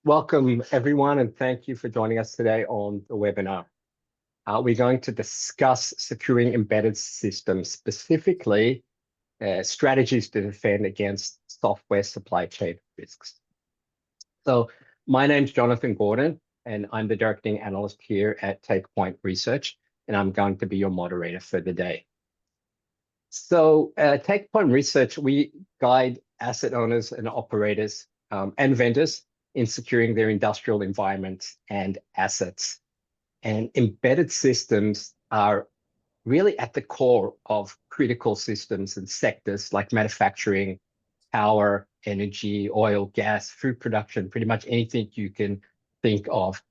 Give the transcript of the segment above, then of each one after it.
Welcome, everyone, and thank you for joining us today on the webinar. We're going to discuss securing embedded systems, specifically strategies to defend against software supply chain risks. So my name's Jonathan Gordon, and I'm the directing analyst here at TakePoint Research, and I'm going to be your moderator for the day. So TakePoint Research, we guide asset owners and operators and vendors in securing their industrial environments and assets. And embedded systems are really at the core of critical systems and sectors like manufacturing, power, energy, oil, gas, food production, pretty much anything you can think of.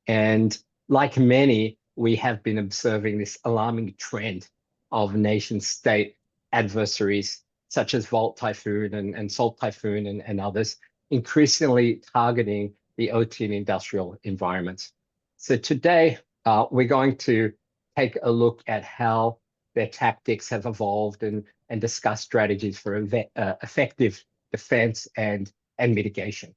And like many, we have been observing this alarming trend of nation-state adversaries such as Volt Typhoon and Volt Typhoon and others, increasingly targeting the OT and industrial environments. So today, we're going to take a look at how their tactics have evolved and discuss strategies for effective defense and mitigation.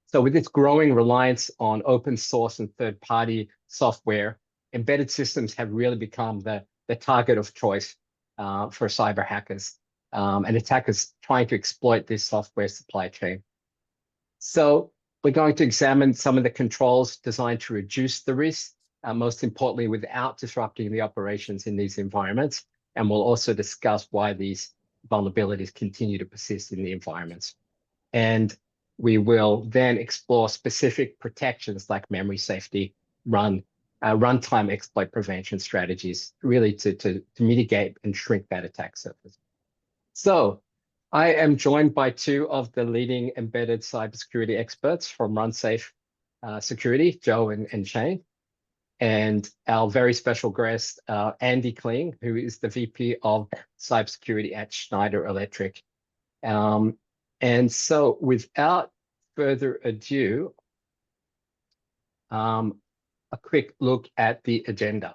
So with its growing reliance on open source and third-party software, embedded systems have really become the target of choice for cyber hackers and attackers trying to exploit this software supply chain. So we're going to examine some of the controls designed to reduce the risk, most importantly, without disrupting the operations in these environments. And we'll also discuss why these vulnerabilities continue to persist in the environments. And we will then explore specific protections like memory safety, runtime exploit prevention strategies, really to mitigate and shrink that attack surface. So I am joined by two of the leading embedded cybersecurity experts from RunSafe Security, Joe and Shane, and our very special guest, Andy Kling, who is the VP of Cybersecurity at Schneider Electric. And so without further ado, a quick look at the agenda.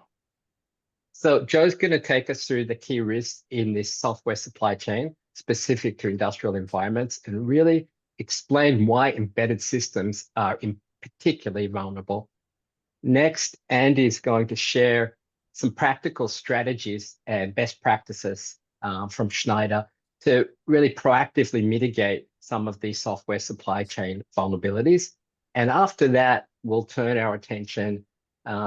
So Joe's going to take us through the key risks in this software supply chain specific to industrial environments and really explain why embedded systems are particularly vulnerable. Next, Andy is going to share some practical strategies and best practices from Schneider to really proactively mitigate some of these software supply chain vulnerabilities. And after that, we'll turn our attention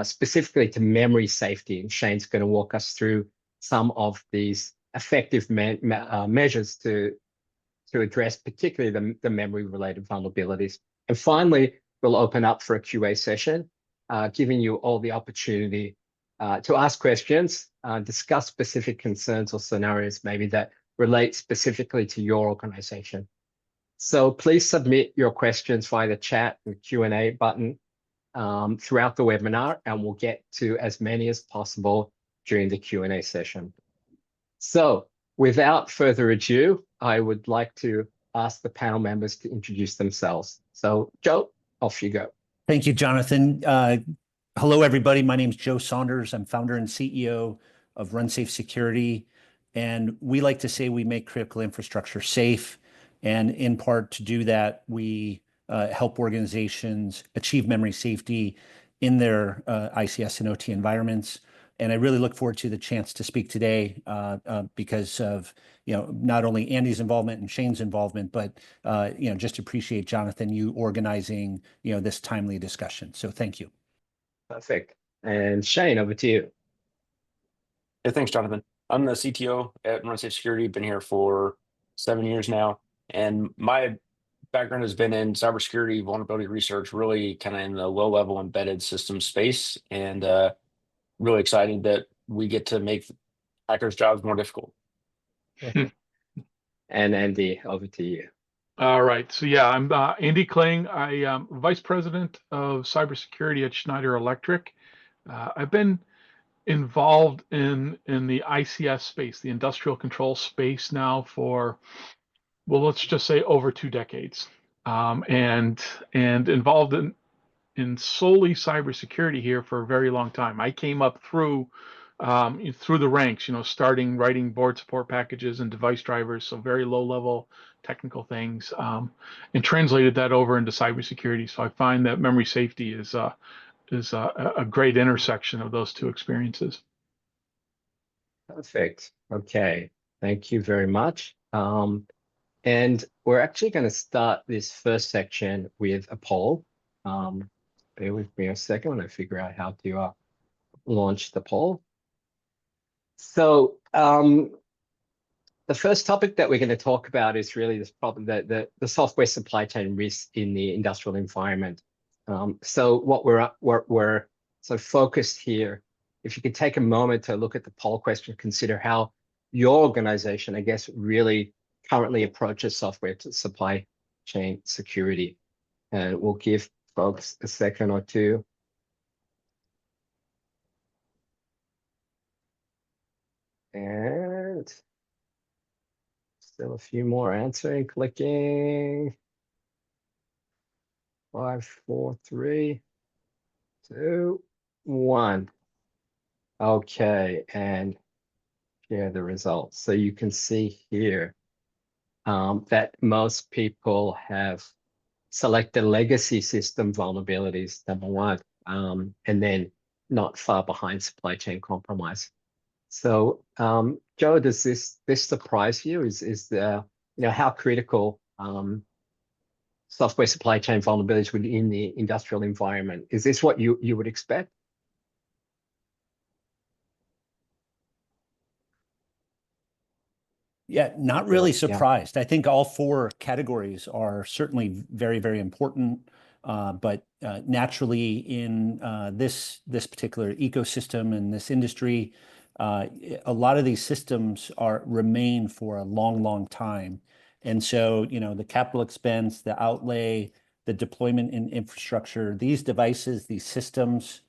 specifically to memory safety. And Shane's going to walk us through some of these effective measures to address particularly the memory-related vulnerabilities. And finally, we'll open up for a QA session, giving you all the opportunity to ask questions, discuss specific concerns or scenarios maybe that relate specifically to your organization. So please submit your questions via the chat and Q&A button throughout the webinar, and we'll get to as many as possible during the Q&A session. So without further ado, I would like to ask the panel members to introduce themselves. So Joe, off you go. Thank you, Jonathan. Hello, everybody. My name is Joe Saunders. I'm founder and CEO of RunSafe Security. And we like to say we make critical infrastructure safe. And in part to do that, we help organizations achieve memory safety in their ICS and OT environments. And I really look forward to the chance to speak today because of not only Andy's involvement and Shane's involvement, but just appreciate, Jonathan, you organizing this timely discussion. So thank you. Perfect. And Shane, over to you. Yeah, thanks, Jonathan. I'm the CTO at RunSafe Security. Been here for 7 years now, and my background has been in cybersecurity, vulnerability research, really kind of in the low-level embedded system space, and really excited that we get to make hackers' jobs more difficult. And Andy, over to you. All right. So yeah, I'm Andy Kling. I am Vice President of Cybersecurity at Schneider Electric. I've been involved in the ICS space, the industrial control space now for, well, let's just say over 2 decades, and involved in solely cybersecurity here for a very long time. I came up through through the ranks, starting writing board support packages and device drivers, so very low level technical things, and translated that over into cybersecurity. So I find that memory safety is a great intersection of those two experiences. Perfect. Okay. Thank you very much. And we're actually going to start this first section with a poll. Bear with me a second when I figure out how to launch the poll. So the first topic that we're going to talk about is really this problem, the software supply chain risk in the industrial environment. So what we're so focused here, if you could take a moment to look at the poll question, consider how your organization, I guess, really currently approaches software to supply chain security. And we'll give folks a second or two. And still a few more answering, clicking. 5, 4, 3, 2, 1. Okay, and here are the results. So you can see here that most people have selected legacy system vulnerabilities, number one, and then not far behind supply chain compromise. So, Joe, does this surprise you? Is the how critical software supply chain vulnerabilities within the industrial environment? Is this what you would expect? Yeah, not really surprised. I think all four categories are certainly very, very important. But naturally, in this particular ecosystem and this industry, a lot of these systems remain for a long, long time. And so, the capital expense, the outlay, the deployment in infrastructure, these devices, these systems,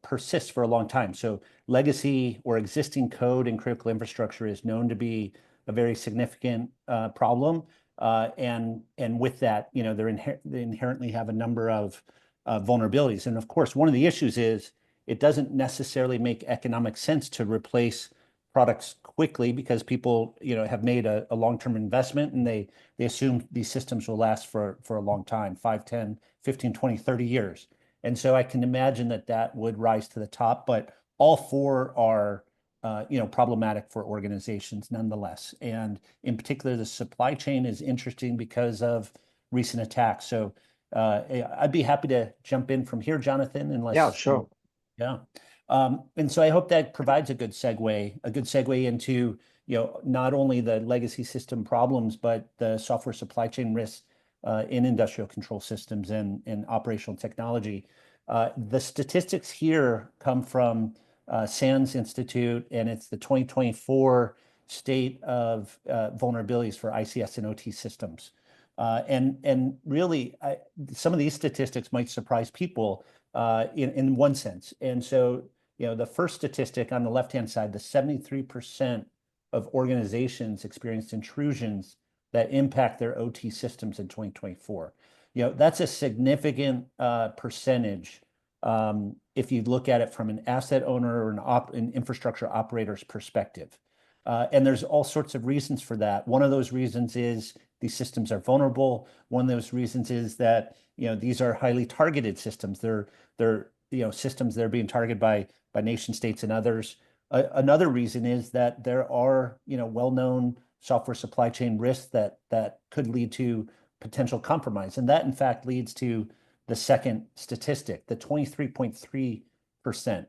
persist for a long time. So legacy or existing code and critical infrastructure is known to be a very significant problem. And with that, they inherently have a number of vulnerabilities. And of course, one of the issues is it doesn't necessarily make economic sense to replace products quickly because people, have made a long-term investment and they assume these systems will last for a long time, 5, 10, 15, 20, 30 years. And so I can imagine that would rise to the top, but all four are, problematic for organizations nonetheless. And in particular, the supply chain is interesting because of recent attacks. So I'd be happy to jump in from here, Jonathan, unless. Yeah, sure. Yeah. And so I hope that provides a good segue into, not only the legacy system problems, but the software supply chain risks in industrial control systems and operational technology. The statistics here come from SANS Institute, and it's the 2024 state of vulnerabilities for ICS and OT systems. And really, some of these statistics might surprise people in one sense. And so, the first statistic on the left-hand side, the 73% of organizations experienced intrusions that impact their OT systems in 2024. That's a significant percentage if you look at it from an asset owner or an infrastructure operator's perspective. And there's all sorts of reasons for that. One of those reasons is these systems are vulnerable. One of those reasons is that these are highly targeted systems. They're systems that are being targeted by nation states and others. Another reason is that there are well-known software supply chain risks that could lead to potential compromise. And that, in fact, leads to the second statistic, the 23.3%.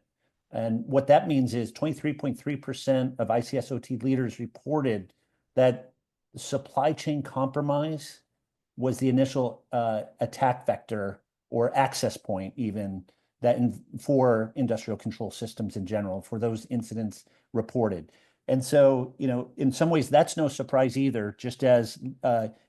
And what that means is 23.3% of ICS OT leaders reported that supply chain compromise was the initial attack vector or access point even for industrial control systems in general, for those incidents reported. And so, in some ways, that's no surprise either, just as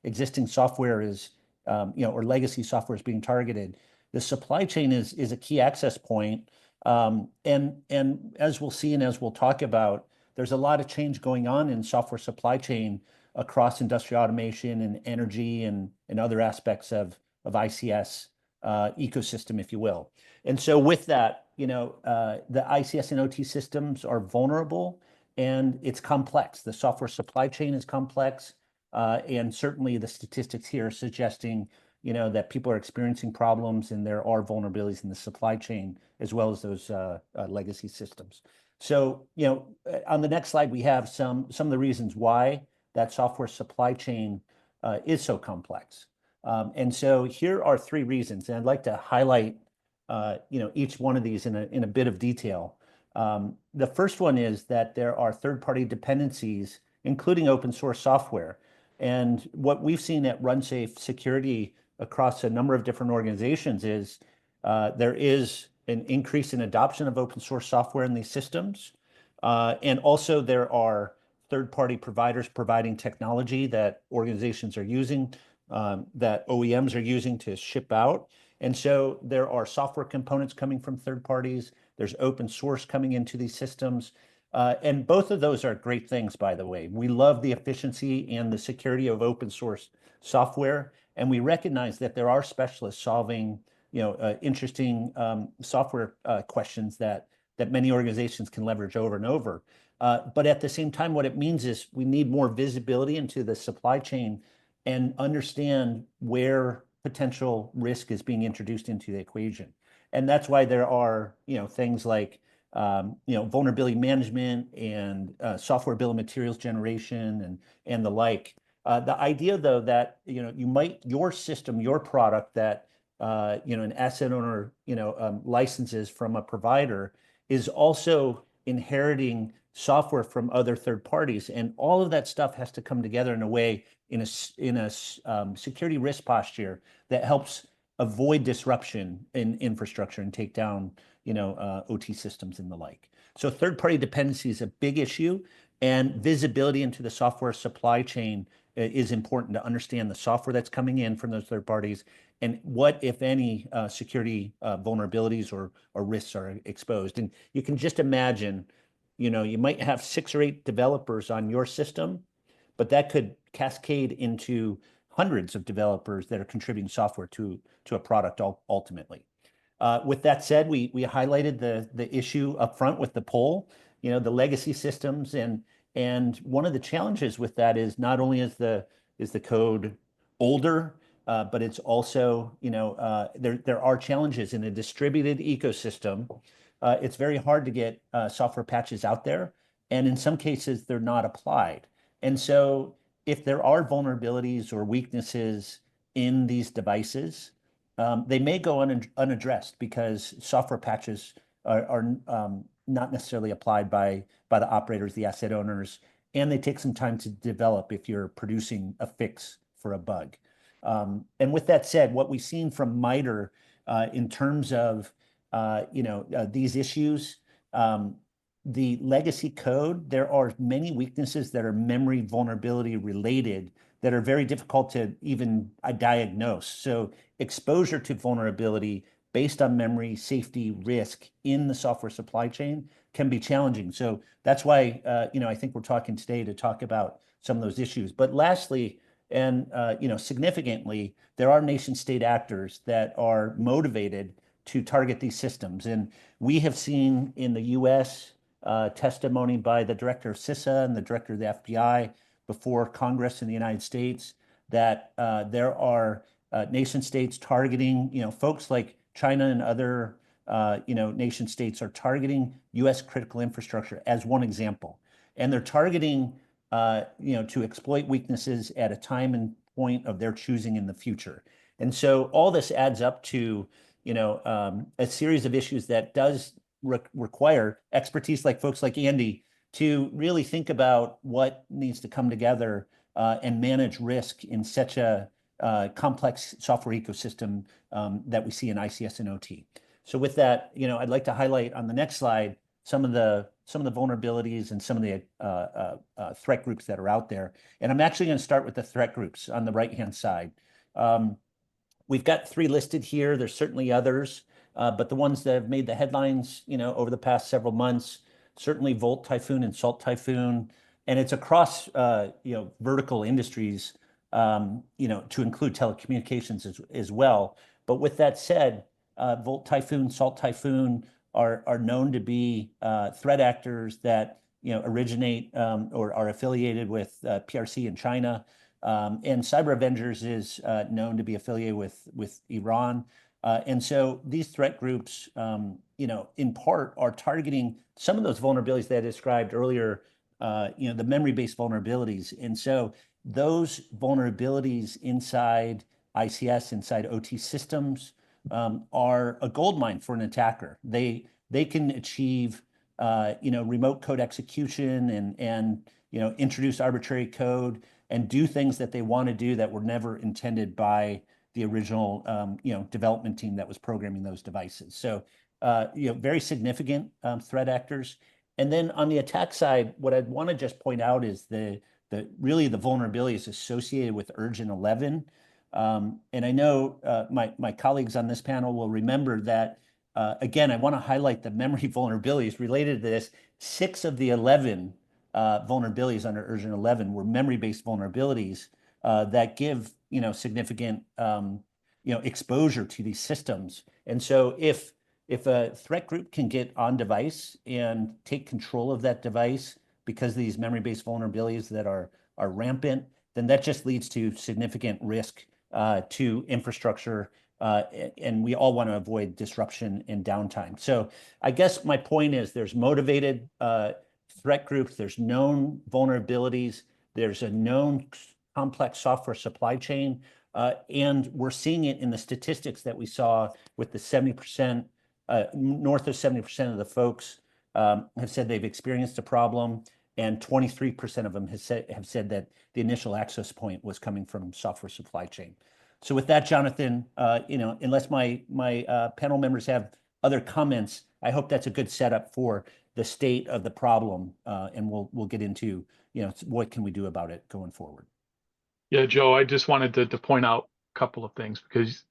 existing software is, or legacy software is being targeted. The supply chain is a key access point. And as we'll see and as we'll talk about, there's a lot of change going on in software supply chain across industrial automation and energy and other aspects of ICS ecosystem, if you will. And so with that, the ICS and OT systems are vulnerable, and it's complex. The software supply chain is complex, and certainly the statistics here are suggesting that people are experiencing problems, and there are vulnerabilities in the supply chain as well as those legacy systems. So, on the next slide, we have some of the reasons why that software supply chain is so complex. And so here are 3 reasons, and I'd like to highlight each one of these in a bit of detail. The first one is that there are third-party dependencies, including open source software. And what we've seen at RunSafe Security across a number of different organizations is there is an increase in adoption of open source software in these systems. And also there are third-party providers providing technology that organizations are using, that OEMs are using to ship out. And so there are software components coming from third parties. There's open source coming into these systems. And both of those are great things, by the way. We love the efficiency and the security of open source software. And we recognize that there are specialists solving interesting software questions that many organizations can leverage over and over. But at the same time, what it means is we need more visibility into the supply chain and understand where potential risk is being introduced into the equation. And that's why there are things like vulnerability management and software bill of materials generation and the like. The idea, though, that your system, your product that an asset owner licenses from a provider is also inheriting software from other third parties, and all of that stuff has to come together in a way in a security risk posture that helps avoid disruption in infrastructure and take down OT systems and the like. So third-party dependency is a big issue, and visibility into the software supply chain is important to understand the software that's coming in from those third parties and what, if any, security vulnerabilities or risks are exposed. And you can just imagine, you might have 6 or 8 developers on your system, but that could cascade into hundreds of developers that are contributing software to a product ultimately. With that said, we highlighted the issue up front with the poll, the legacy systems, and one of the challenges with that is not only is the code older, but it's also there are challenges in a distributed ecosystem. It's very hard to get software patches out there, and in some cases they're not applied. And so if there are vulnerabilities or weaknesses in these devices, they may go unaddressed because software patches are not necessarily applied by the operators, the asset owners, and they take some time to develop if you're producing a fix for a bug. And with that said, what we've seen from MITRE in terms of these issues, the legacy code, there are many weaknesses that are memory vulnerability related that are very difficult to even diagnose. So exposure to vulnerability based on memory safety risk in the software supply chain can be challenging. So that's why I think we're talking today to talk about some of those issues. But lastly, and significantly, there are nation state actors that are motivated to target these systems. And we have seen in the US testimony by the director of CISA and the director of the FBI before Congress in the United States that there are nation states targeting, folks like China and other nation states are targeting US critical infrastructure as one example. And they're targeting to exploit weaknesses at a time and point of their choosing in the future. And so all this adds up to a series of issues that does require expertise like folks like Andy to really think about what needs to come together and manage risk in such a complex software ecosystem that we see in ICS and OT. So with that, I'd like to highlight on the next slide some of the vulnerabilities and some of the threat groups that are out there. And I'm actually going to start with the threat groups on the right-hand side. We've got 3 listed here. There's certainly others, but the ones that have made the headlines, over the past several months, certainly Volt Typhoon and Salt Typhoon, and it's across, vertical industries, to include telecommunications as well. But with that said, Volt Typhoon, Salt Typhoon are known to be threat actors that originate or are affiliated with PRC in China. And Cyber Avengers is known to be affiliated with Iran. And so these threat groups, in part are targeting some of those vulnerabilities that I described earlier, the memory-based vulnerabilities. And so those vulnerabilities inside ICS, inside OT systems, are a goldmine for an attacker. They can achieve, remote code execution and introduce arbitrary code and do things that they want to do that were never intended by the original, development team that was programming those devices. So, very significant threat actors. And then on the attack side, what I'd want to just point out is really the vulnerabilities associated with Urgent 11. And I know my colleagues on this panel will remember that, again, I want to highlight the memory vulnerabilities related to this. 6 of the 11 vulnerabilities under Urgent 11 were memory-based vulnerabilities that give significant exposure to these systems. And so if a threat group can get on device and take control of that device because of these memory-based vulnerabilities that are rampant, then that just leads to significant risk to infrastructure, and we all want to avoid disruption and downtime. So I guess my point is there's motivated threat groups, there's known vulnerabilities, there's a known complex software supply chain, and we're seeing it in the statistics that we saw with the 70%, north of 70% of the folks have said they've experienced a problem, and 23% of them have said that the initial access point was coming from software supply chain. So with that, Jonathan, unless my panel members have other comments, I hope that's a good setup for the state of the problem, and we'll get into what can we do about it going forward. Yeah, Joe, I just wanted to point out a couple of things because,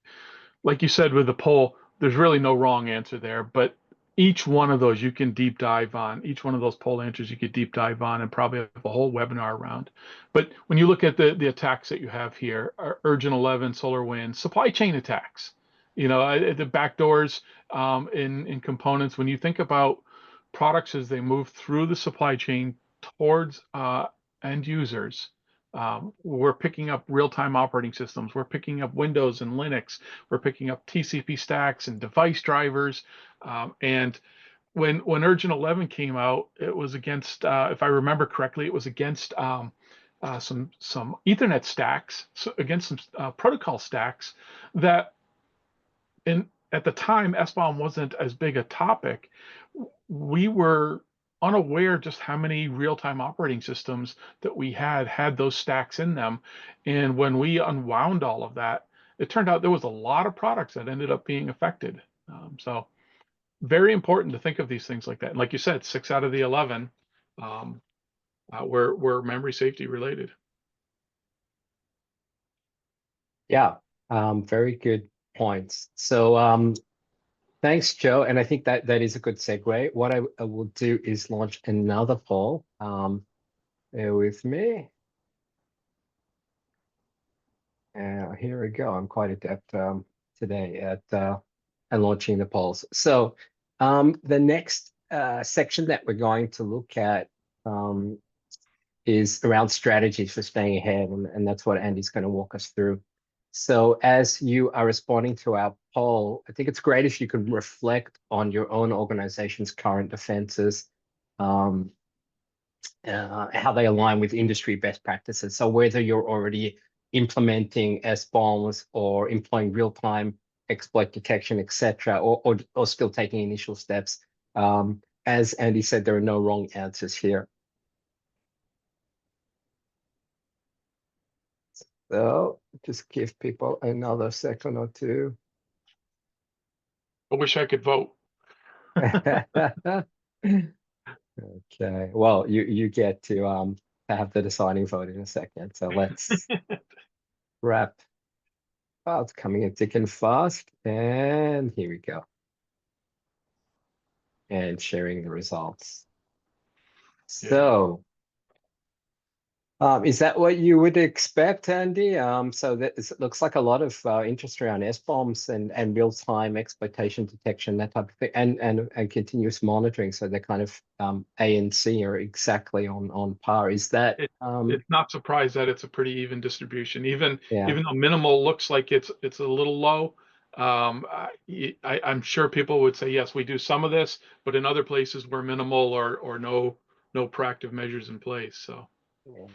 like you said with the poll, there's really no wrong answer there, but each one of those you can deep dive on. Each one of those poll answers you could deep dive on and probably have a whole webinar around. But when you look at the attacks that you have here, Urgent 11, SolarWinds, supply chain attacks, the backdoors in components, when you think about products as they move through the supply chain towards end users, we're picking up real-time operating systems. We're picking up Windows and Linux. We're picking up TCP stacks and device drivers. And when Urgent 11 came out, it was against, if I remember correctly, it was against some Ethernet stacks, so against some protocol stacks that, at the time, SBOM wasn't as big a topic. We were unaware just how many real-time operating systems that we had those stacks in them. And when we unwound all of that, it turned out there was a lot of products that ended up being affected. So very important to think of these things like that. And like you said, 6 out of the 11 were memory safety related. Yeah, very good points. So thanks, Joe. And I think that is a good segue. What I will do is launch another poll. Bear with me. Here we go. I'm quite adept today at launching the polls. So the next section that we're going to look at is around strategies for staying ahead, and that's what Andy's going to walk us through. So as you are responding to our poll, I think it's great if you could reflect on your own organization's current defenses, how they align with industry best practices. So whether you're already implementing SBOMs or employing real-time exploit detection, etc., or still taking initial steps. As Andy said, there are no wrong answers here. So just give people another second or two. I wish I could vote. Okay, well, you get to have the deciding vote in a second. So let's wrap. Oh, it's coming in thick and fast. And here we go. And sharing the results. So Is that what you would expect, Andy? So it looks like a lot of interest around SBOMs and real-time exploitation detection, that type of thing, and continuous monitoring. So they're kind of A and C are exactly on par. Is that It's not surprised that it's a pretty even distribution. Even yeah? though minimal looks like it's a little low, I'm sure people would say yes, we do some of this, but in other places we're minimal or no proactive measures in place. So. Yeah.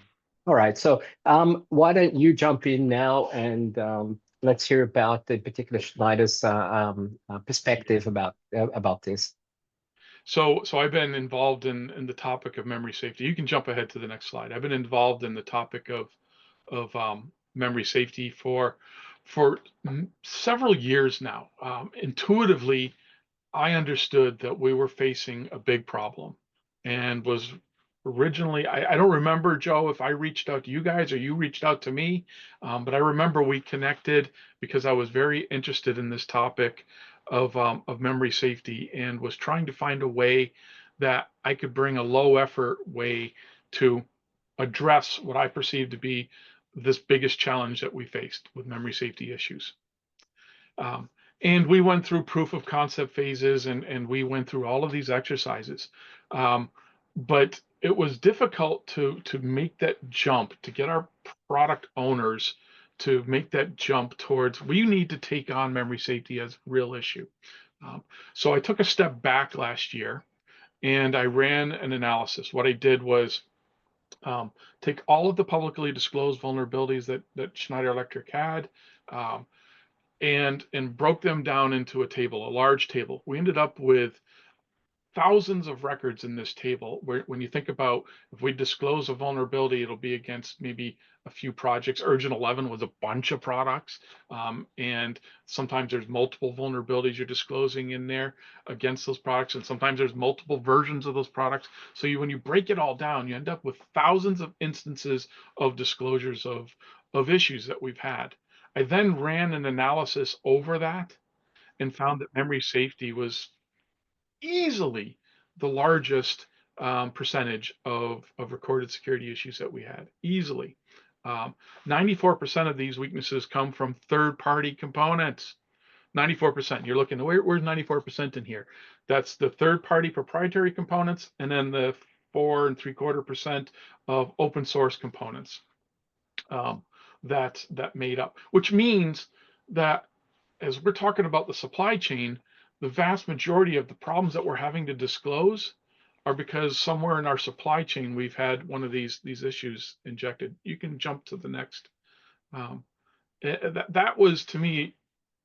All right. So why don't you jump in now and let's hear about the particular Schneider's perspective about this. So I've been involved in the topic of memory safety. You can jump ahead to the next slide. I've been involved in the topic of memory safety for several years now. Intuitively, I understood that we were facing a big problem, and was originally, I don't remember, Joe, if I reached out to you guys or you reached out to me, but I remember we connected because I was very interested in this topic of memory safety and was trying to find a way that I could bring a low effort way to address what I perceived to be this biggest challenge that we faced with memory safety issues. Um, and we went through proof of concept phases and we went through all of these exercises. But it was difficult to make that jump, to get our product owners to make that jump towards, we need to take on memory safety as a real issue. So I took a step back last year and I ran an analysis. What I did was take all of the publicly disclosed vulnerabilities that Schneider Electric had, um, and broke them down into a table, a large table. We ended up with thousands of records in this table where, when you think about, if we disclose a vulnerability, it'll be against maybe a few projects. Urgent 11 was a bunch of products, and sometimes there's multiple vulnerabilities you're disclosing in there against those products, and sometimes there's multiple versions of those products. So when you break it all down, you end up with thousands of instances of disclosures of issues that we've had. I then ran an analysis over that and found that memory safety was easily the largest percentage of recorded security issues that we had, easily. 94% of these weaknesses come from third-party components. 94%. You're looking, where's 94% in here? That's the third-party proprietary components, and then the 4.75% of open source components that made up. Which means that as we're talking about the supply chain, the vast majority of the problems that we're having to disclose are because somewhere in our supply chain we've had one of these issues injected. You can jump to the next. That was, to me,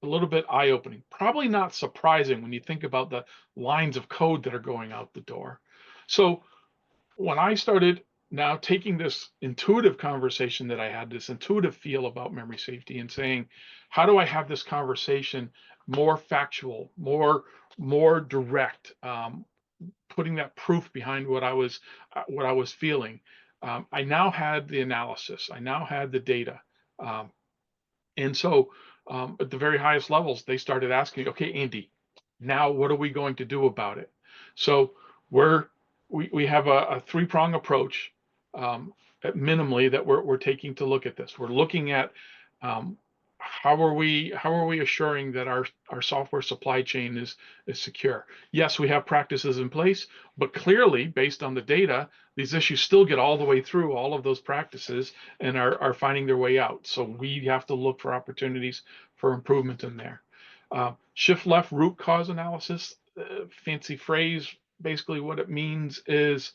a little bit eye-opening. Probably not surprising when you think about the lines of code that are going out the door. So when I started now taking this intuitive conversation that I had, this intuitive feel about memory safety, and saying, how do I have this conversation more factual, more direct, putting that proof behind what I was feeling. I now had the analysis. I now had the data. And so at the very highest levels, they started asking me, okay, Andy, now what are we going to do about it? So we have a three-prong approach, minimally, that we're taking to look at this. We're looking at how are we assuring that our software supply chain is secure? Yes, we have practices in place, but clearly, based on the data, these issues still get all the way through all of those practices and are finding their way out. So we have to look for opportunities for improvement in there. Shift left root cause analysis, fancy phrase. Basically, what it means is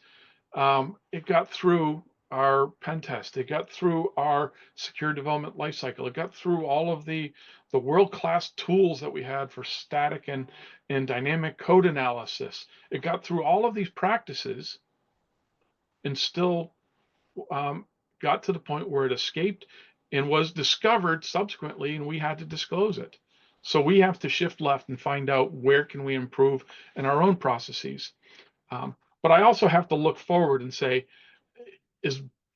it got through our pen test, it got through our secure development lifecycle, it got through all of the world-class tools that we had for static and dynamic code analysis. It got through all of these practices and still got to the point where it escaped and was discovered subsequently, and we had to disclose it. So we have to shift left and find out where can we improve in our own processes. But I also have to look forward and say,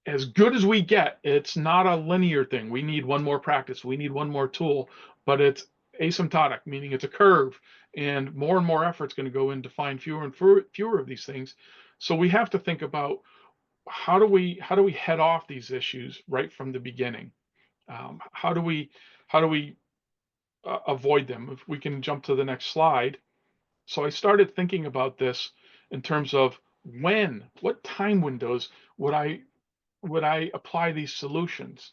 as good as we get, it's not a linear thing. We need one more practice. We need one more tool, but it's asymptotic, meaning it's a curve, and more effort is going to go in to find fewer and fewer of these things. So we have to think about how do we head off these issues right from the beginning? How do we avoid them? If we can jump to the next slide. So I started thinking about this in terms of what time windows would I apply these solutions?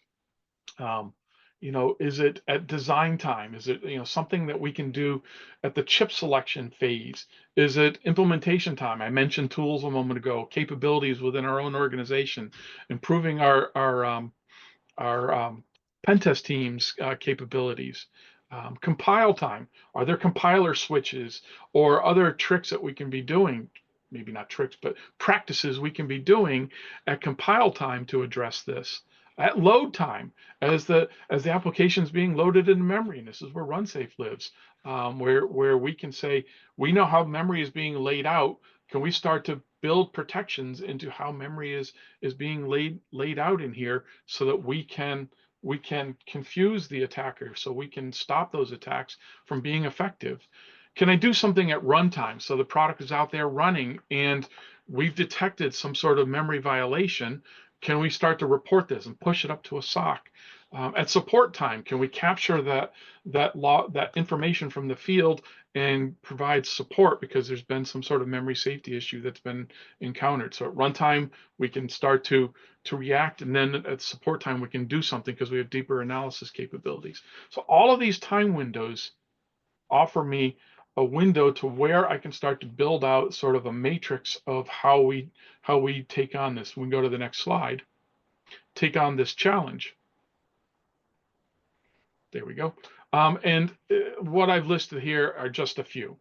Um, is it at design time? Is it, something that we can do at the chip selection phase? Is it implementation time? I mentioned tools a moment ago, capabilities within our own organization, improving our pen test teams' capabilities. Compile time. Are there compiler switches or other tricks that we can be doing? Maybe not tricks, but practices we can be doing at compile time to address this. At load time, as the application is being loaded into memory, and this is where RunSafe lives, where we can say we know how memory is being laid out. Can we start to build protections into how memory is being laid out in here, so that we can confuse the attacker, so we can stop those attacks from being effective? Can I do something at runtime, so the product is out there running and we've detected some sort of memory violation? Can we start to report this and push it up to a SOC? At support time, can we capture that information from the field and provide support because there's been some sort of memory safety issue that's been encountered? So at runtime, we can start to react, and then at support time, we can do something because we have deeper analysis capabilities. So all of these time windows offer me a window to where I can start to build out sort of a matrix of how we take on this. We can go to the next slide. Take on this challenge. There we go. And what I've listed here are just a few.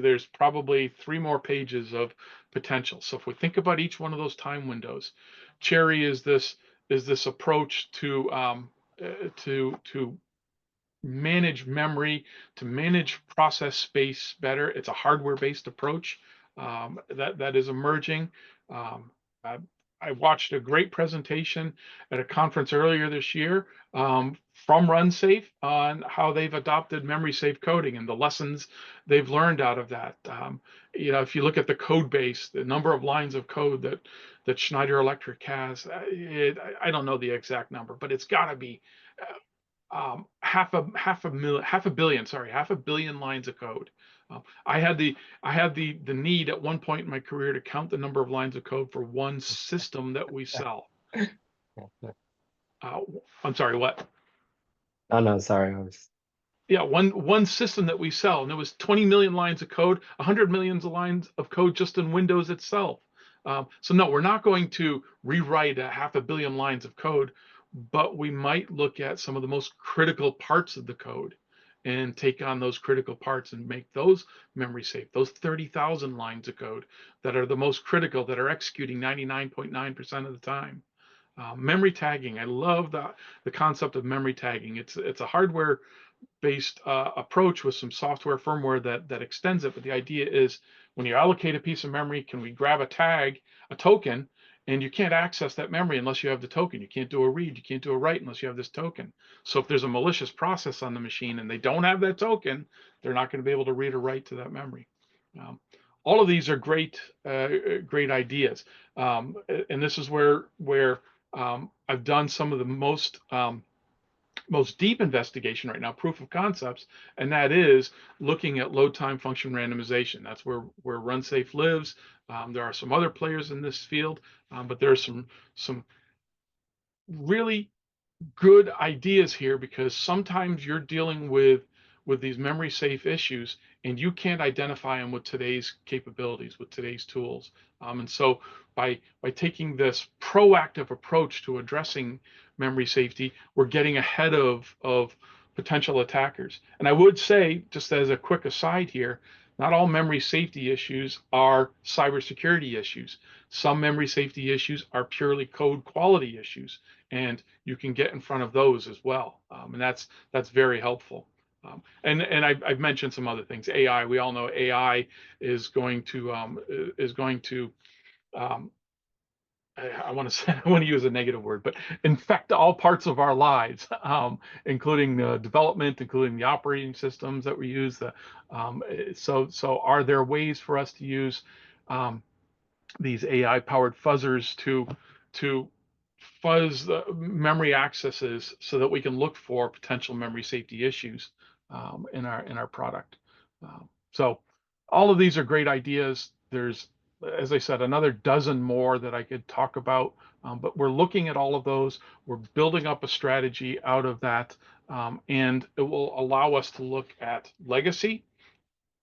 There's probably 3 more pages of potential. So if we think about each one of those time windows, Cherry is this approach to manage memory, to manage process space better. It's a hardware-based approach that is emerging. I watched a great presentation at a conference earlier this year from RunSafe on how they've adopted memory safe coding and the lessons they've learned out of that. If you look at the code base, the number of lines of code that Schneider Electric has, I don't know the exact number, but it's got to be half a billion lines of code. I had the need at one point in my career to count the number of lines of code for one system that we sell. I'm sorry, what? Oh, no, sorry. Yeah, one system that we sell, and it was 20 million lines of code, 100 million lines of code just in Windows itself. So no, we're not going to rewrite a half a billion lines of code, but we might look at some of the most critical parts of the code and take on those critical parts and make those memory safe, those 30,000 lines of code that are the most critical, that are executing 99.9% of the time. Memory tagging, I love the concept of memory tagging. It's a hardware-based approach with some software firmware that extends it, but the idea is when you allocate a piece of memory, can we grab a tag, a token, and you can't access that memory unless you have the token. You can't do a read, you can't do a write unless you have this token. So if there's a malicious process on the machine and they don't have that token, they're not going to be able to read or write to that memory. All of these are great ideas, and this is where I've done some of the most deep investigation right now, proof of concepts, and that is looking at load time function randomization. That's where RunSafe lives. There are some other players in this field, but there are some really good ideas here, because sometimes you're dealing with these memory safe issues and you can't identify them with today's capabilities, with today's tools. And so by taking this proactive approach to addressing memory safety, we're getting ahead of potential attackers. And I would say, just as a quick aside here, not all memory safety issues are cybersecurity issues. Some memory safety issues are purely code quality issues, and you can get in front of those as well. And that's very helpful. And I've mentioned some other things. AI, we all know AI is going to I want to use a negative word, but infect all parts of our lives, including the development, including the operating systems that we use. So are there ways for us to use these AI powered fuzzers to fuzz the memory accesses so that we can look for potential memory safety issues in our product. So all of these are great ideas. There's, as I said, another dozen more that I could talk about, but we're looking at all of those. We're building up a strategy out of that, and it will allow us to look at legacy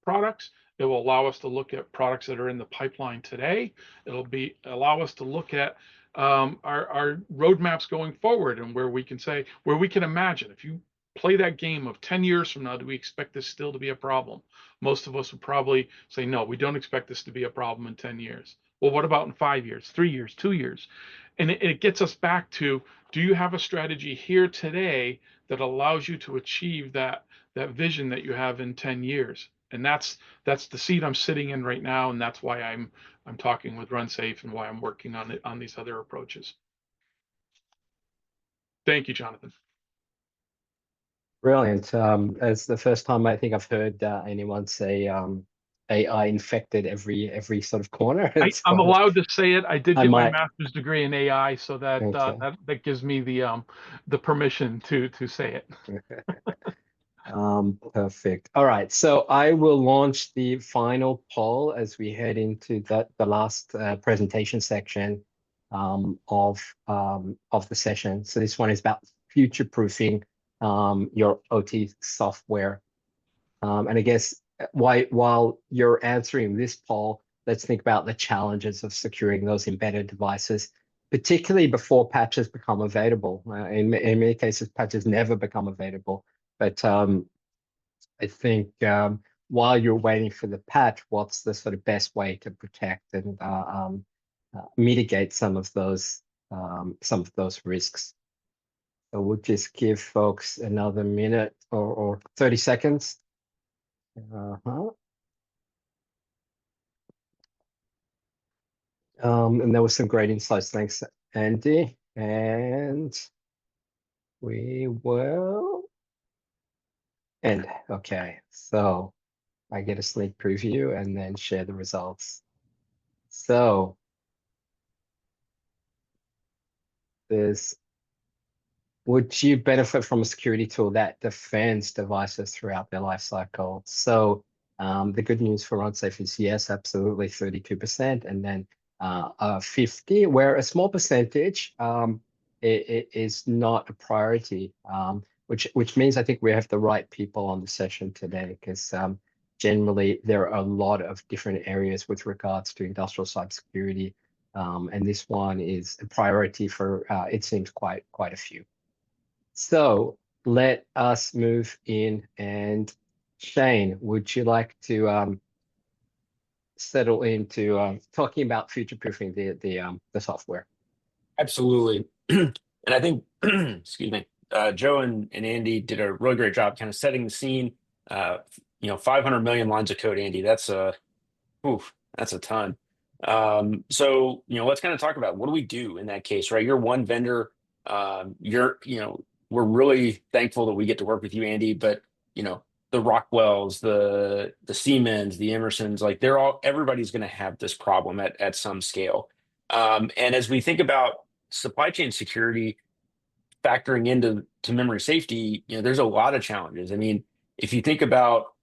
products. It will allow us to look at products that are in the pipeline today. It'll allow us to look at our roadmaps going forward, and where we can imagine, if you play that game of 10 years from now, do we expect this still to be a problem? Most of us would probably say, no, we don't expect this to be a problem in 10 years. Well, what about in 5 years, 3 years, 2 years? And it gets us back to, do you have a strategy here today that allows you to achieve that vision that you have in 10 years? And that's the seat I'm sitting in right now, and that's why I'm talking with RunSafe and why I'm working on these other approaches. Thank you, Jonathan. Brilliant. It's the first time I think I've heard anyone say AI infected every sort of corner. I'm allowed to say it. I did get my might. master's degree in AI, so that Okay. that gives me the permission to say it. Perfect. All right. So I will launch the final poll as we head into the last presentation section of the session. So this one is about future-proofing your OT software. And I guess while you're answering this poll, let's think about the challenges of securing those embedded devices, particularly before patches become available. In many cases, patches never become available. But I think while you're waiting for the patch, what's the sort of best way to protect and mitigate some of those risks? So we'll just give folks another minute or 30 seconds. And there was some great insights. Thanks, Andy. And we will end. Okay, so I get a sneak preview and then share the results. So would you benefit from a security tool that defends devices throughout their life cycle? So the good news for RunSafe is yes, absolutely, 32%, and then 50, where a small percentage it is not a priority, which means I think we have the right people on the session today, because generally there are a lot of different areas with regards to industrial cybersecurity, and this one is a priority for it seems quite a few. So let us move in, and Shane, would you like to settle into talking about future-proofing the software? Absolutely. And I think, excuse me, Joe and Andy did a really great job kind of setting the scene. 500 million lines of code, Andy, that's a ton. So, let's kind of talk about what do we do in that case, right? You're one vendor. We're really thankful that we get to work with you, Andy, but, the Rockwells, the Siemens, the Emersons, like everybody's going to have this problem at some scale. And as we think about supply chain security factoring into memory safety, there's a lot of challenges. I mean, if you think about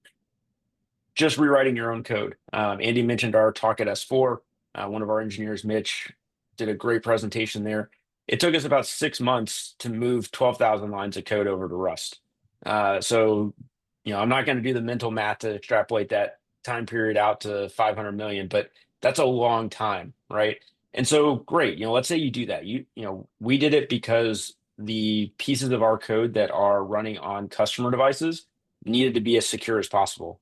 just rewriting your own code, Andy mentioned our talk at S4. One of our engineers, Mitch, did a great presentation there. It took us about 6 months to move 12,000 lines of code over to Rust. So, I'm not going to do the mental math to extrapolate that time period out to 500 million, but that's a long time, right? And so, great. Let's say you do that. We did it because the pieces of our code that are running on customer devices needed to be as secure as possible.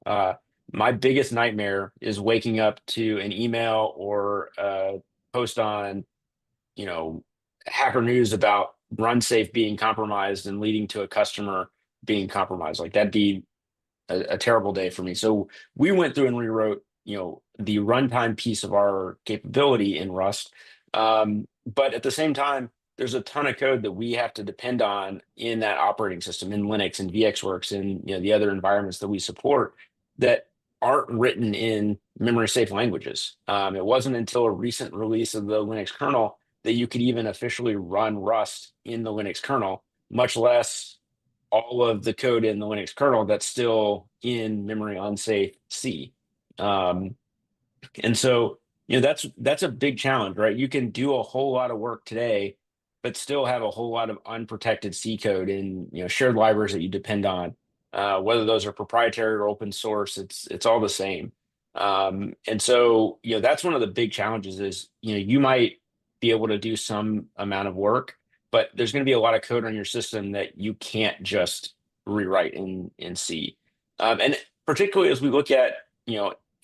My biggest nightmare is waking up to an email or a post on, Hacker News about RunSafe being compromised and leading to a customer being compromised. Like, that'd be a terrible day for me. So we went through and rewrote, the runtime piece of our capability in Rust. But at the same time, there's a ton of code that we have to depend on in that operating system, in Linux and VxWorks and the other environments that we support that aren't written in memory safe languages. It wasn't until a recent release of the Linux kernel that you could even officially run Rust in the Linux kernel, much less all of the code in the Linux kernel that's still in memory unsafe C. And so, that's a big challenge, right? You can do a whole lot of work today, but still have a whole lot of unprotected C code in, shared libraries that you depend on. Whether those are proprietary or open source, it's all the same. And so, that's one of the big challenges is, you might be able to do some amount of work, but there's going to be a lot of code on your system that you can't just rewrite in C. And particularly as we look at,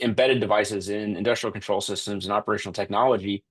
embedded devices in industrial control systems and operational technology,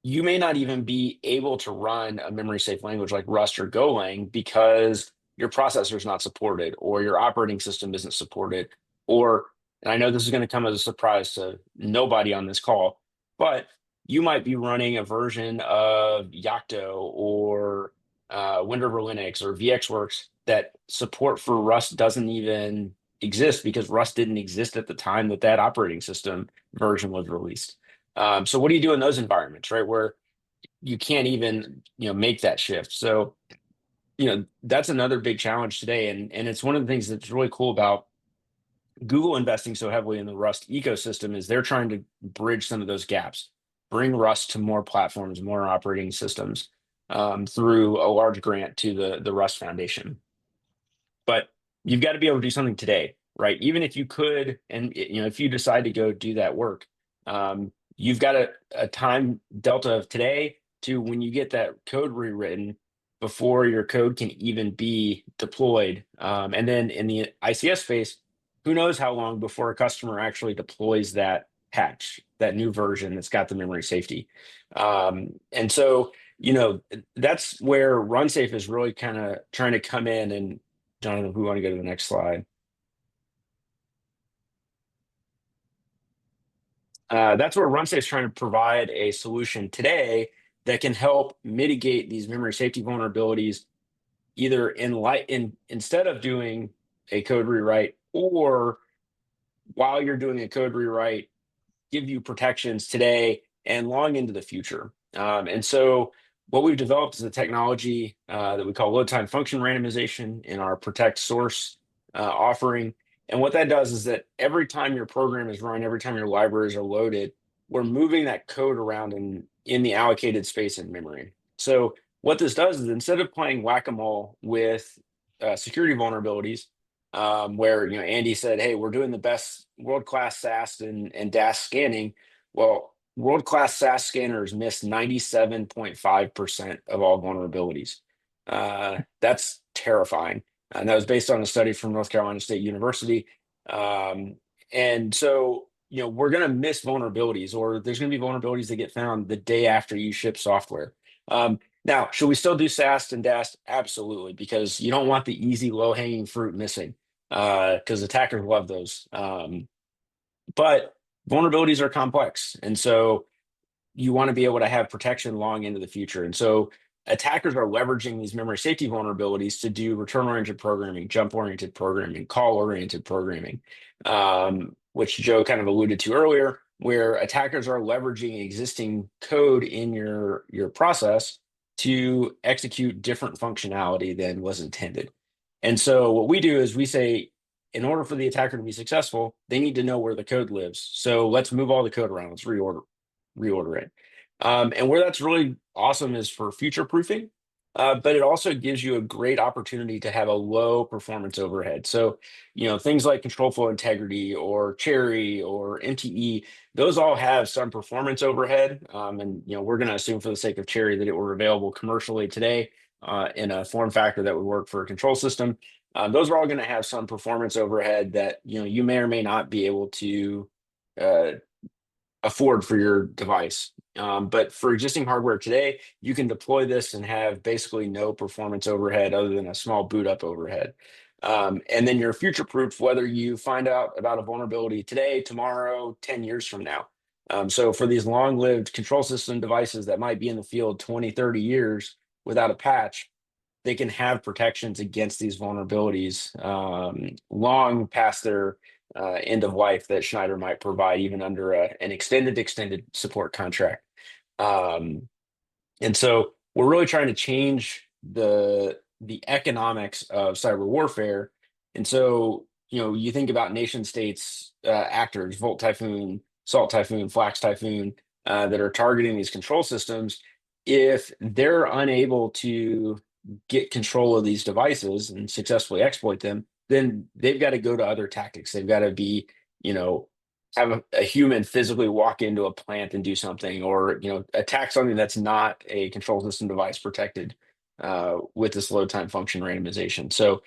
you may not even be able to run a memory safe language like Rust or Golang because your processor is not supported or your operating system isn't supported. Or, and I know this is going to come as a surprise to nobody on this call, but you might be running a version of Yocto or WinRiver Linux or VxWorks that support for Rust doesn't even exist because Rust didn't exist at the time that operating system version was released. So what do you do in those environments, right, where you can't even make that shift? So that's another big challenge today, and it's one of the things that's really cool about Google investing so heavily in the Rust ecosystem is they're trying to bridge some of those gaps, bring Rust to more platforms, more operating systems through a large grant to the Rust Foundation. But you've got to be able to do something today, right? Even if you could, and if you decide to go do that work, you've got a time delta of today to when you get that code rewritten before your code can even be deployed. And then in the ICS space, who knows how long before a customer actually deploys that patch, that new version that's got the memory safety. And so, that's where RunSafe is really kind of trying to come in. And Jonathan, if we want to go to the next slide. That's where RunSafe is trying to provide a solution today that can help mitigate these memory safety vulnerabilities, either instead of doing a code rewrite, or while you're doing a code rewrite, give you protections today and long into the future. And so what we've developed is a technology that we call load time function randomization in our protect source offering. And what that does is that every time your program is run, every time your libraries are loaded, we're moving that code around in the allocated space in memory. So what this does is instead of playing whack-a-mole with security vulnerabilities, where Andy said, "Hey, we're doing the best world-class SAST and DAST scanning." Well, world-class SAST scanners miss 97.5% of all vulnerabilities. That's terrifying. And that was based on a study from North Carolina State University. And so, we're going to miss vulnerabilities, or there's going to be vulnerabilities that get found the day after you ship software. Now, should we still do SAST and DAST? Absolutely, because you don't want the easy, low-hanging fruit missing, because attackers love those. But vulnerabilities are complex, and so you want to be able to have protection long into the future. And so attackers are leveraging these memory safety vulnerabilities to do return-oriented programming, jump-oriented programming, call-oriented programming, which Joe kind of alluded to earlier, where attackers are leveraging existing code in your process to execute different functionality than was intended. And so what we do is we say, in order for the attacker to be successful, they need to know where the code lives. So let's move all the code around. Let's reorder it. And where that's really awesome is for future proofing, but it also gives you a great opportunity to have a low performance overhead. So, things like control flow integrity or Cherry or MTE, those all have some performance overhead. And, we're going to assume for the sake of Cherry that it were available commercially today in a form factor that would work for a control system. Those are all going to have some performance overhead that, you may or may not be able to afford for your device. But for existing hardware today, you can deploy this and have basically no performance overhead other than a small boot up overhead. And then you're future-proof whether you find out about a vulnerability today, tomorrow, 10 years from now. So for these long-lived control system devices that might be in the field 20, 30 years without a patch, they can have protections against these vulnerabilities long past their end of life that Schneider might provide, even under an extended support contract. And so we're really trying to change the economics of cyber warfare. And so, you think about nation states actors, Volt Typhoon, Salt Typhoon, Flax Typhoon, that are targeting these control systems. If they're unable to get control of these devices and successfully exploit them, then they've got to go to other tactics. They've got to be, have a human physically walk into a plant and do something, or attack something that's not a control system device protected with this load time function randomization. So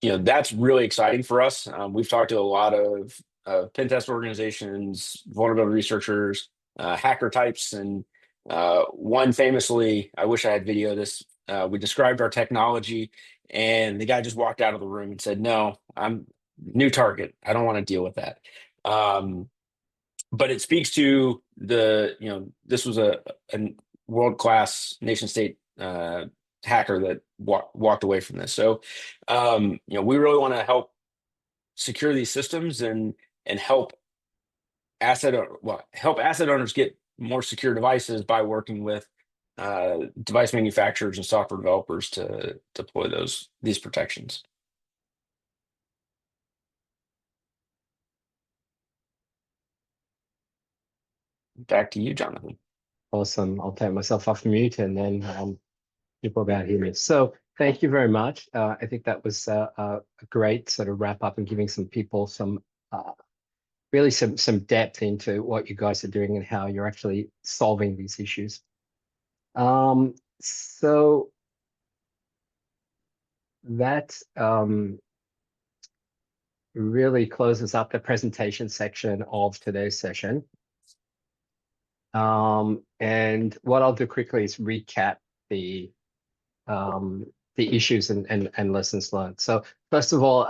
that's really exciting for us. We've talked to a lot of pen test organizations, vulnerability researchers, hacker types, and one famously, I wish I had video of this, we described our technology and the guy just walked out of the room and said, "No, I'm new target. I don't want to deal with that." But it speaks to this was a world-class nation state hacker that walked away from this. So, we really want to help secure these systems and help asset owners get more secure devices by working with device manufacturers and software developers to deploy these protections. Back to you, Jonathan. Awesome. I'll take myself off mute and then people about hear me. So thank you very much. I think that was a great sort of wrap up and giving some people some really some depth into what you guys are doing and how you're actually solving these issues. So that really closes up the presentation section of today's session. And what I'll do quickly is recap the issues and lessons learned. So first of all,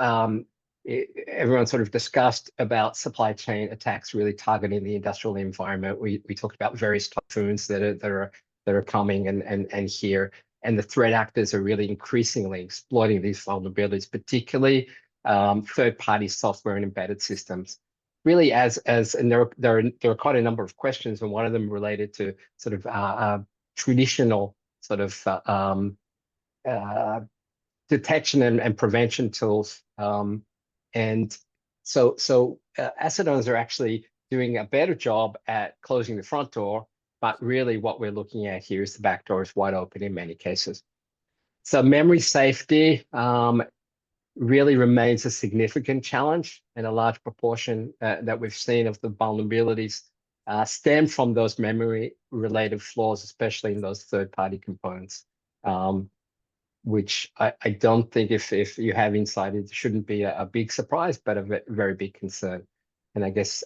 everyone sort of discussed about supply chain attacks really targeting the industrial environment. We talked about various typhoons that are coming and here, and the threat actors are really increasingly exploiting these vulnerabilities, particularly third-party software and embedded systems. Really, and there are quite a number of questions, and one of them related to sort of traditional sort of detection and prevention tools. And so asset owners are actually doing a better job at closing the front door, but really what we're looking at here is the back door is wide open in many cases. So memory safety really remains a significant challenge, and a large proportion that we've seen of the vulnerabilities stem from those memory-related flaws, especially in those third-party components, which I don't think if you have insight, it shouldn't be a big surprise, but a very big concern. And I guess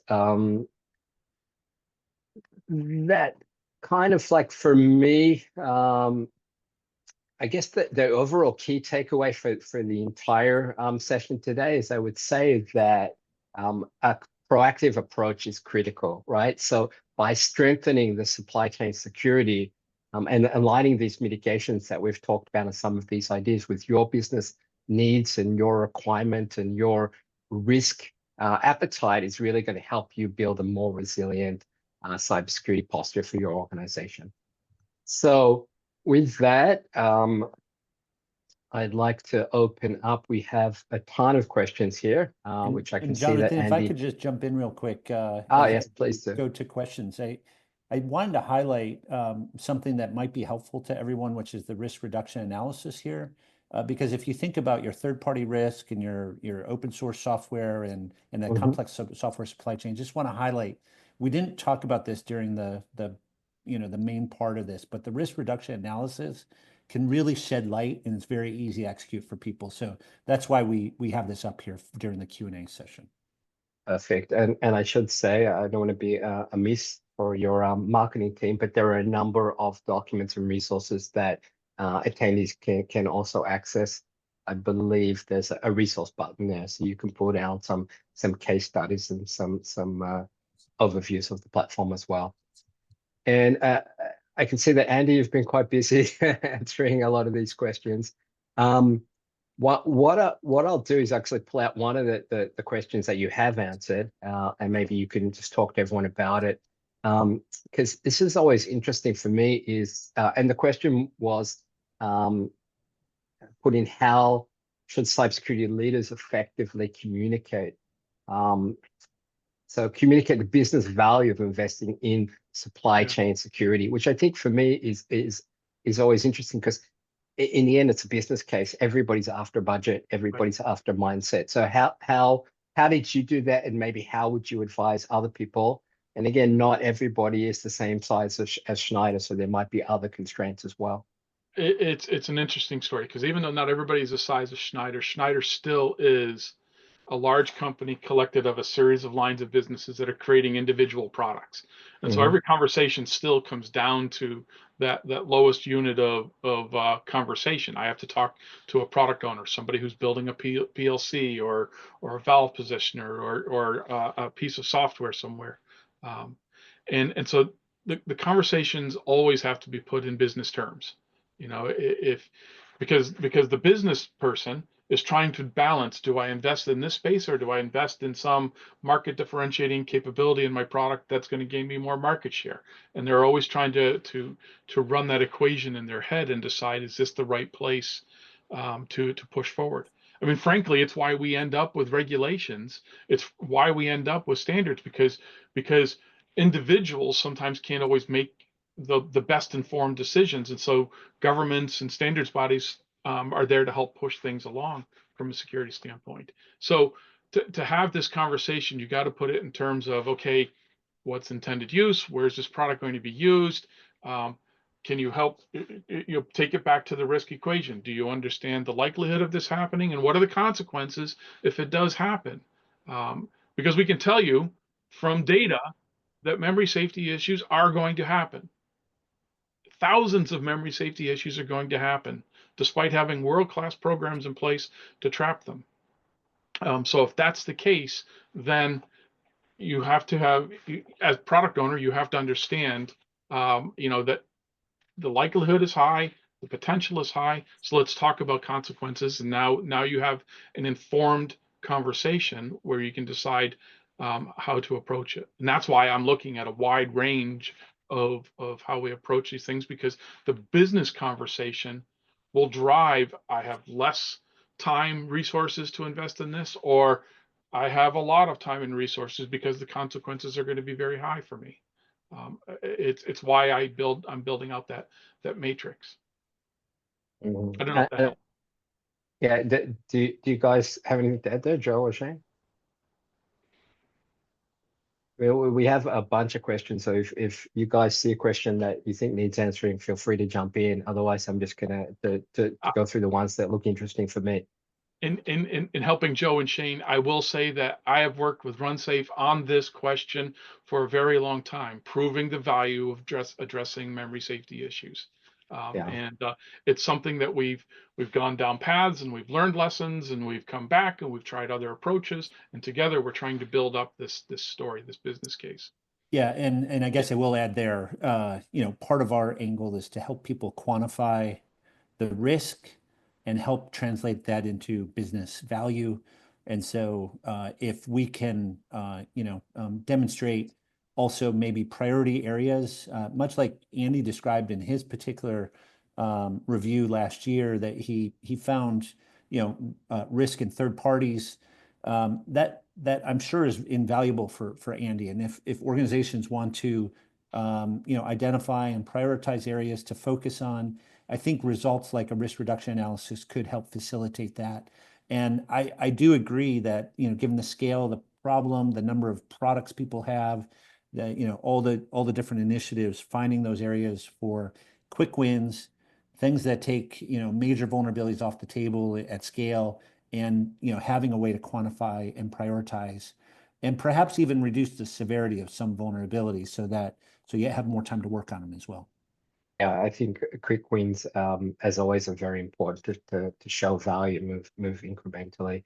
that kind of like for me, I guess the overall key takeaway for the entire session today is I would say that a proactive approach is critical, right? So by strengthening the supply chain security and aligning these mitigations that we've talked about and some of these ideas with your business needs and your requirement and your risk appetite is really going to help you build a more resilient cybersecurity posture for your organization. So with that, I'd like to open up. We have a ton of questions here, which I can see that Jonathan, Andy... if I could just jump in real quick. Yes, please do. Go to questions. I wanted to highlight something that might be helpful to everyone, which is the risk reduction analysis here. Because if you think about your third-party risk and your open source software and the complex software supply chain, just want to highlight, we didn't talk about this during the main part of this, but the risk reduction analysis can really shed light, and it's very easy to execute for people. So that's why we have this up here during the Q&A session. Perfect. And I should say, I don't want to be amiss for your marketing team, but there are a number of documents and resources that attendees can also access. I believe there's a resource button there, so you can pull down some case studies and some overviews of the platform as well. And I can see that Andy, you've been quite busy answering a lot of these questions. What I'll do is actually pull out one of the questions that you have answered, and maybe you can just talk to everyone about it. Because this is always interesting for me is, and the question was put in, how should cybersecurity leaders effectively communicate? So communicate the business value of investing in supply chain security, which I think for me is always interesting, because in the end, it's a business case. Everybody's after budget, everybody's after mindset. So how did you do that, and maybe how would you advise other people? And again, not everybody is the same size as Schneider, so there might be other constraints as well. It's an interesting story, because even though not everybody is the size of Schneider, Schneider still is a large company collected of a series of lines of businesses that are creating individual products. And so every conversation still comes down to that lowest unit of conversation. I have to talk to a product owner, somebody who's building a PLC or a valve positioner or a piece of software somewhere. And so the conversations always have to be put in business terms. You know, because the business person is trying to balance, do I invest in this space, or do I invest in some market differentiating capability in my product that's going to gain me more market share? And they're always trying to run that equation in their head and decide, is this the right place to push forward? I mean, frankly, it's why we end up with regulations. It's why we end up with standards, because individuals sometimes can't always make the best informed decisions. And so governments and standards bodies are there to help push things along from a security standpoint. So to have this conversation, you got to put it in terms of, okay, what's intended use? Where's this product going to be used? Can you help take it back to the risk equation? Do you understand the likelihood of this happening, and what are the consequences if it does happen? Because we can tell you from data that memory safety issues are going to happen. Thousands of memory safety issues are going to happen, despite having world-class programs in place to trap them. So if that's the case, then you have to have, as product owner, you have to understand, that the likelihood is high, the potential is high. So let's talk about consequences. And now you have an informed conversation where you can decide how to approach it. And that's why I'm looking at a wide range of how we approach these things, because the business conversation will drive, I have less time, resources to invest in this, or I have a lot of time and resources because the consequences are going to be very high for me. It's why I'm building out that matrix. I don't know if that helps. Yeah, do you guys have anything to add there, Joe or Shane? We have a bunch of questions, so if you guys see a question that you think needs answering, feel free to jump in. Otherwise, I'm just gonna to go through the ones that look interesting for me. In helping Joe and Shane, I will say that I have worked with RunSafe on this question for a very long time, proving the value of addressing memory safety issues. And it's something that we've gone down paths, and we've learned lessons, and we've come back and we've tried other approaches, and together we're trying to build up this story, this business case. Yeah, and I guess I will add there, part of our angle is to help people quantify the risk and help translate that into business value. And so if we can, demonstrate also maybe priority areas, much like Andy described in his particular review last year, that he found, risk in third parties, that I'm sure is invaluable for Andy. And if organizations want to, identify and prioritize areas to focus on, I think results like a risk reduction analysis could help facilitate that. And I do agree that, given the scale of the problem, the number of products people have, all the different initiatives, finding those areas for quick wins, things that take, major vulnerabilities off the table at scale, and, having a way to quantify and prioritize, and perhaps even reduce the severity of some vulnerabilities so you have more time to work on them as well. Yeah, I think quick wins, as always, are very important to show value, move incrementally.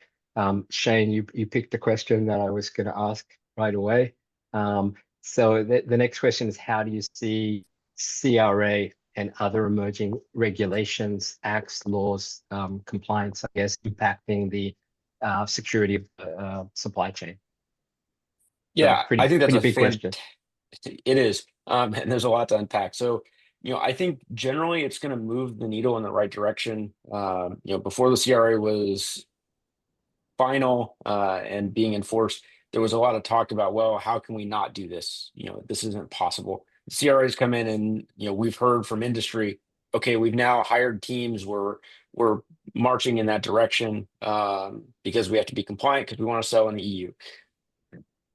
Shane, you picked the question that I was going to ask right away. So the next question is, how do you see CRA and other emerging regulations, acts, laws, compliance, I guess, impacting the security of the supply chain? Yeah, So I think that's pretty a big question. It is, and there's a lot to unpack. So, I think generally it's going to move the needle in the right direction. Before the CRA was final and being enforced, there was a lot of talk about, well, how can we not do this? This isn't possible. The CRAs come in and, we've heard from industry, okay, we've now hired teams, we're marching in that direction because we have to be compliant because we want to sell in the EU.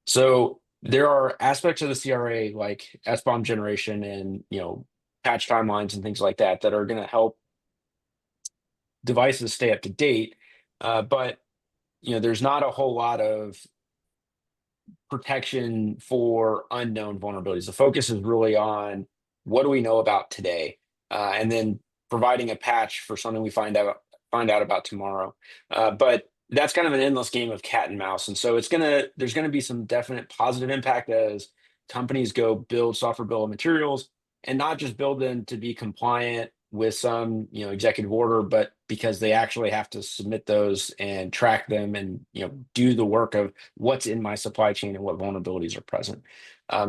So there are aspects of the CRA like SBOM generation and patch timelines and things like that that are going to help devices stay up to date. But there's not a whole lot of protection for unknown vulnerabilities. The focus is really on what do we know about today, and then providing a patch for something we find out about tomorrow. But that's kind of an endless game of cat and mouse. And so there's gonna be some definite positive impact as companies go build software bill of materials and not just build them to be compliant with some executive order, but because they actually have to submit those and track them and do the work of what's in my supply chain and what vulnerabilities are present.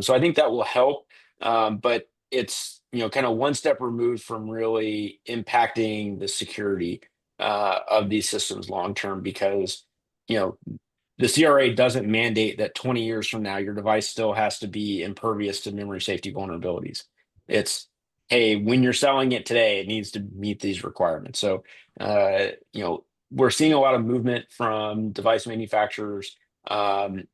So I think that will help, but it's kind of one step removed from really impacting the security of these systems long term, because the CRA doesn't mandate that 20 years from now your device still has to be impervious to memory safety vulnerabilities. It's, hey, when you're selling it today, it needs to meet these requirements. So we're seeing a lot of movement from device manufacturers. I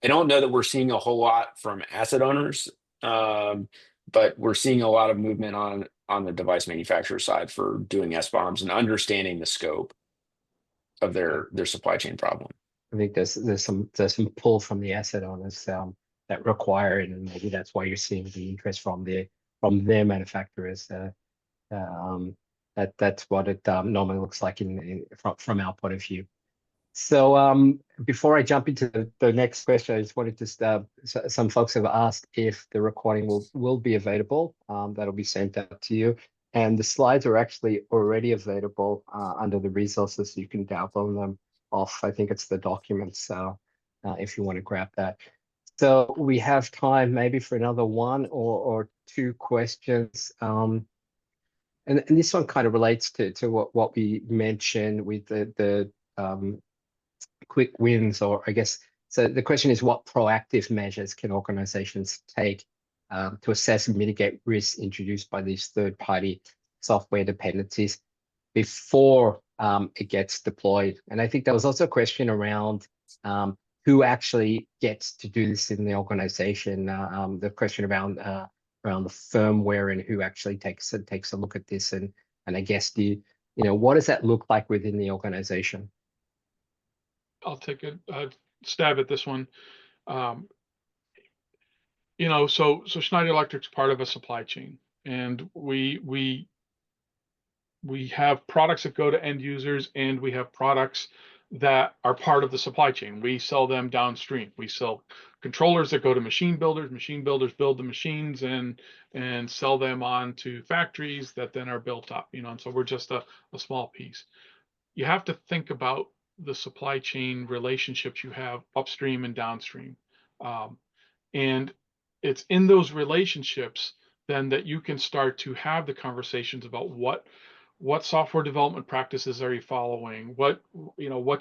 don't know that we're seeing a whole lot from asset owners, but we're seeing a lot of movement on the device manufacturer side for doing SBOMs and understanding the scope of their supply chain problem. I think there's some pull from the asset owners that require it, and maybe that's why you're seeing the interest from their manufacturers. That's what it normally looks like from our point of view. So before I jump into the next question, I just wanted to some folks have asked if the recording will be available. That'll be sent out to you, and the slides are actually already available under the resources. You can download them off, I think it's the documents, if you want to grab that. So we have time maybe for another one or two questions. And this one kind of relates to what we mentioned with the quick wins, or I guess, so the question is, what proactive measures can organizations take to assess and mitigate risks introduced by these third-party software dependencies before it gets deployed? And I think there was also a question around who actually gets to do this in the organization. The question around the firmware and who actually takes a look at this, and I guess what does that look like within the organization? I'll take a stab at this one. So Schneider Electric's part of a supply chain, and we have products that go to end users, and we have products that are part of the supply chain. We sell them downstream. We sell controllers that go to machine builders. Machine builders build the machines and sell them on to factories that then are built up. And so we're just a small piece. You have to think about the supply chain relationships you have upstream and downstream, and it's in those relationships then that you can start to have the conversations about what software development practices are you following, what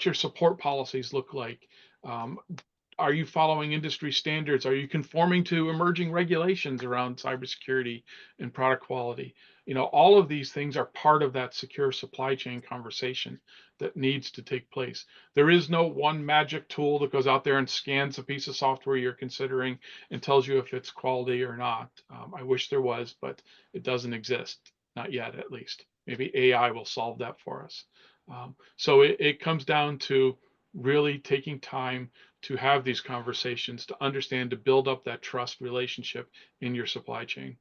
your support policies look like, are you following industry standards, are you conforming to emerging regulations around cybersecurity and product quality. All of these things are part of that secure supply chain conversation that needs to take place. There is no one magic tool that goes out there and scans a piece of software you're considering and tells you if it's quality or not. I wish there was, but it doesn't exist, not yet at least. Maybe AI will solve that for us. So it comes down to really taking time to have these conversations, to understand, to build up that trust relationship in your supply chain.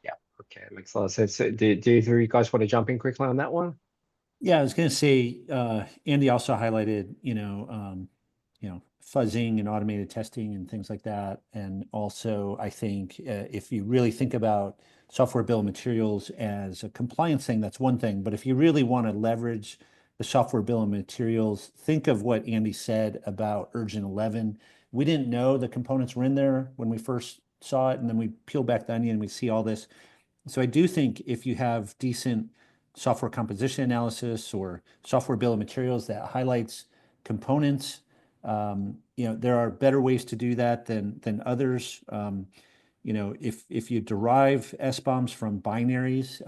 Yeah, okay, makes a lot of sense. So do either of you guys want to jump in quickly on that one? Yeah, I was going to say, Andy also highlighted, fuzzing and automated testing and things like that. And also, I think if you really think about software bill of materials as a compliance thing, that's one thing. But if you really want to leverage the software bill of materials, think of what Andy said about Urgent 11. We didn't know the components were in there when we first saw it, and then we peel back the onion and we see all this. So I do think if you have decent software composition analysis or software bill of materials that highlights components, there are better ways to do that than others. If you derive SBOMs from binaries,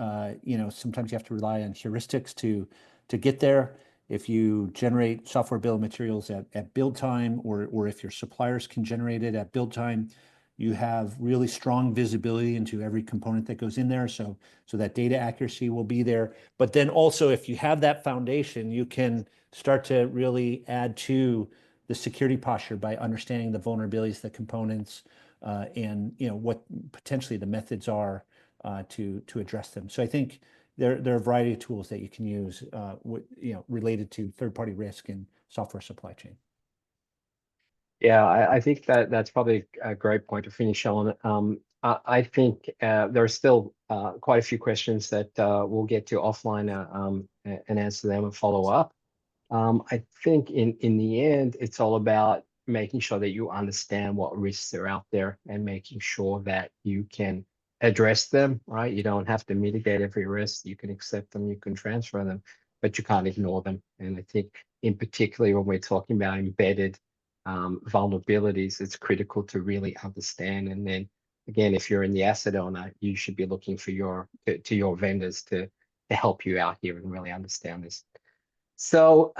sometimes you have to rely on heuristics to get there. If you generate software bill of materials at build time, or if your suppliers can generate it at build time, you have really strong visibility into every component that goes in there. So that data accuracy will be there. But then also, if you have that foundation, you can start to really add to the security posture by understanding the vulnerabilities, the components, and what potentially the methods are to address them. So I think there are a variety of tools that you can use related to third-party risk and software supply chain. Yeah, I think that's probably a great point to finish on. I think there are still quite a few questions that we'll get to offline and answer them and follow up. I think in the end, it's all about making sure that you understand what risks are out there and making sure that you can address them, right? You don't have to mitigate every risk. You can accept them, you can transfer them, but you can't ignore them. And I think in particular, when we're talking about embedded vulnerabilities, it's critical to really understand. And then again, if you're in the asset owner, you should be looking for your vendors to help you out here and really understand this. So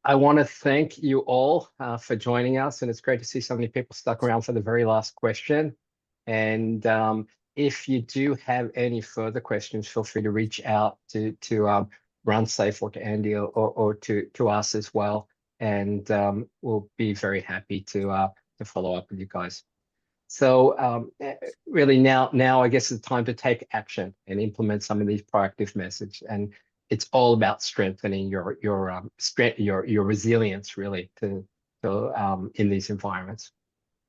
I want to thank you all for joining us, and it's great to see so many people stuck around for the very last question. And if you do have any further questions, feel free to reach out to RunSafe or to Andy or to us as well, and we'll be very happy to follow up with you guys. So really now I guess it's time to take action and implement some of these proactive measures, and it's all about strengthening your resilience really to in these environments.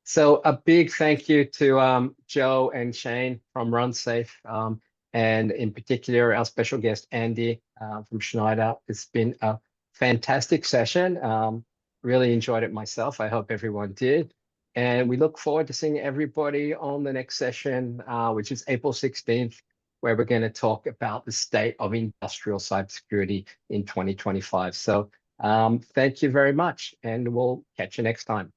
So a big thank you to Joe and Shane from RunSafe, and in particular our special guest Andy from Schneider. It's been a fantastic session. Really enjoyed it myself. I hope everyone did. And we look forward to seeing everybody on the next session, which is April 16th, where we're going to talk about the state of industrial cybersecurity in 2025. So thank you very much, and we'll catch you next time.